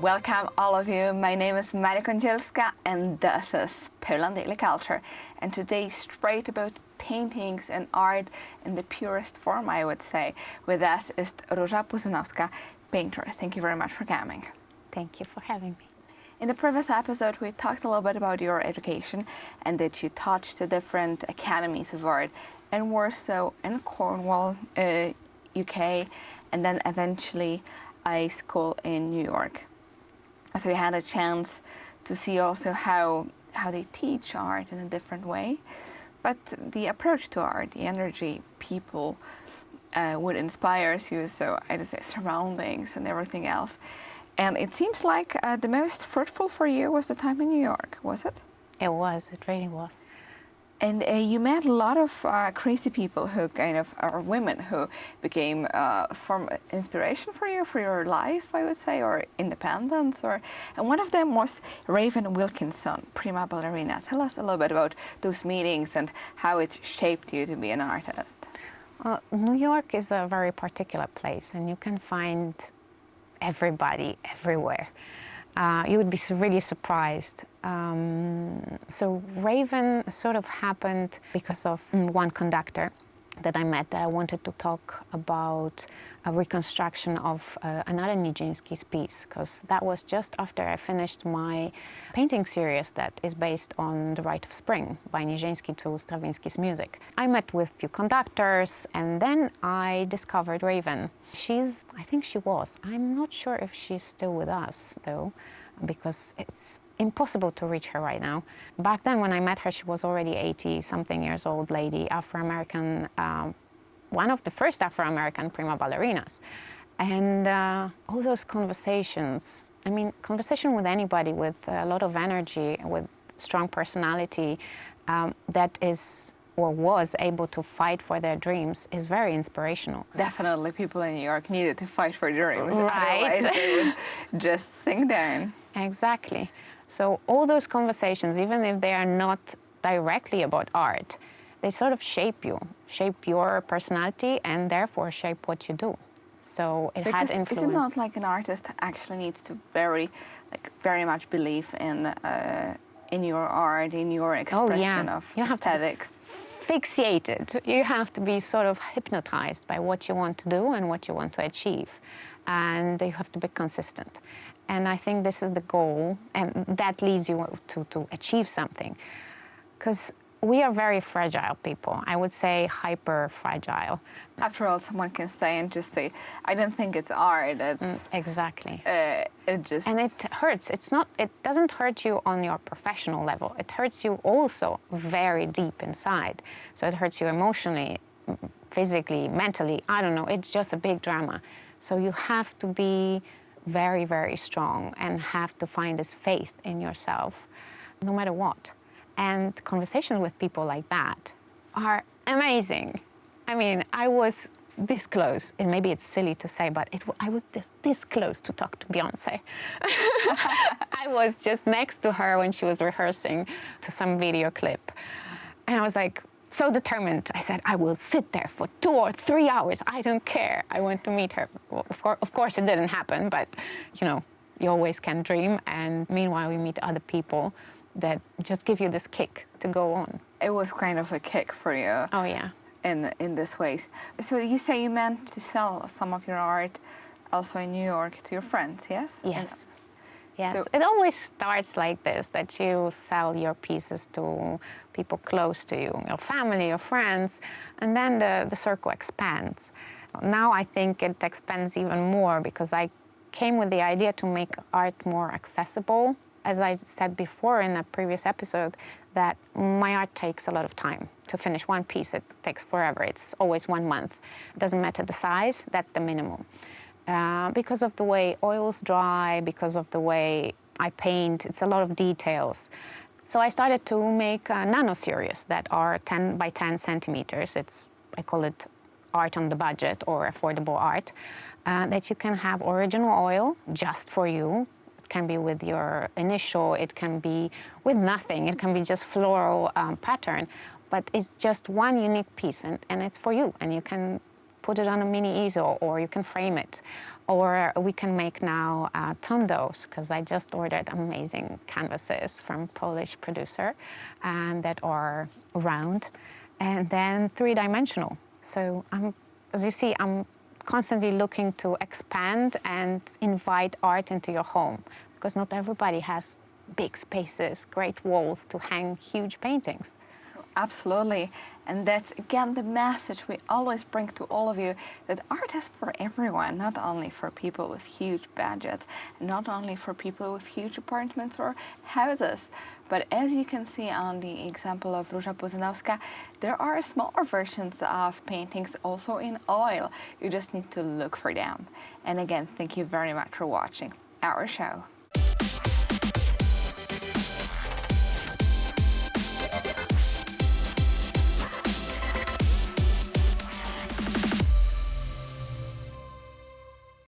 Welcome all of you. My name is Maria Kądzielska and this is Poland Daily Culture. And today straight about paintings and art in the purest form, I would say. With us is Róża Puzynowska, painter. Thank you very much for coming. Thank you for having me. In the previous episode, we talked a little bit about your education and that you taught the different academies of art in Warsaw and Cornwall, UK, and then eventually a school in New York. So you had a chance to see also how they teach art in a different way. But the approach to art, the energy, people, what inspires you, so I just say surroundings and everything else. And it seems like the most fruitful for you was the time in New York, was it? It was, it really was. And you met a lot of crazy people who or women who became from inspiration for you, for your life, I would say, or independence. And one of them was Raven Wilkinson, prima ballerina. Tell us a little bit about those meetings and how it shaped you to be an artist. New York is a very particular place, and you can find everybody everywhere. You would be really surprised. So Raven sort of happened because of one conductor that I met that I wanted to talk about a reconstruction of another Nijinsky's piece, because that was just after I finished my painting series that is based on The Rite of Spring by Nijinsky to Stravinsky's music. I met with a few conductors and then I discovered Raven. I'm not sure if she's still with us though, because it's impossible to reach her right now. Back then when I met her, she was already 80-something years old lady, Afro-American, one of the first Afro-American prima ballerinas. And all those conversations, conversation with anybody with a lot of energy, with strong personality, that is or was able to fight for their dreams is very inspirational. Definitely people in New York needed to fight for dreams, right? Otherwise they would just sink down. Exactly. So all those conversations, even if they are not directly about art, they sort of shape you, shape your personality, and therefore shape what you do. So it had influence. Is it not like an artist actually needs to very much believe in your art, in your expression of aesthetics? Fixated. You have to be sort of hypnotized by what you want to do and what you want to achieve. And you have to be consistent. And I think this is the goal, and that leads you to achieve something. Because we are very fragile people. I would say hyper fragile. After all, someone can stay and just say, I don't think it's art. It's exactly. And it hurts. It doesn't hurt you on your professional level. It hurts you also very deep inside. So it hurts you emotionally, physically, mentally. I don't know. It's just a big drama. So you have to be very, very strong and have to find this faith in yourself, no matter what. And conversations with people like that are amazing. I was this close, and maybe it's silly to say, but I was just this close to talk to Beyonce. I was just next to her when she was rehearsing to some video clip. And I was like, so determined. I said, I will sit there for 2 or 3 hours. I don't care. I want to meet her. Well, of course, it didn't happen, but, you always can dream. And meanwhile, you meet other people that just give you this kick to go on. It was kind of a kick for you. Oh, yeah. In this ways. So you say you meant to sell some of your art also in New York to your friends, yes? Yes. Yes, so it always starts like this, that you sell your pieces to people close to you, your family, your friends, and then the circle expands. Now I think it expands even more because I came with the idea to make art more accessible. As I said before in a previous episode, that my art takes a lot of time. To finish one piece, it takes forever. It's always 1 month. It doesn't matter the size, that's the minimum. Because of the way oils dry, because of the way I paint, it's a lot of details. So I started to make nano series that are 10 by 10 centimeters. I call it art on the budget or affordable art, that you can have original oil just for you. It can be with your initial, it can be with nothing, it can be just floral pattern, but it's just one unique piece and it's for you, and you can put it on a mini easel or you can frame it. Or we can make now tondos, because I just ordered amazing canvases from Polish producer, and that are round, and then three-dimensional. So as you see, I'm constantly looking to expand and invite art into your home, because not everybody has big spaces, great walls to hang huge paintings. Absolutely. And that's, again, the message we always bring to all of you, that art is for everyone, not only for people with huge budgets, not only for people with huge apartments or houses. But as you can see on the example of Róża Puzynowska, there are smaller versions of paintings also in oil. You just need to look for them. And again, thank you very much for watching our show.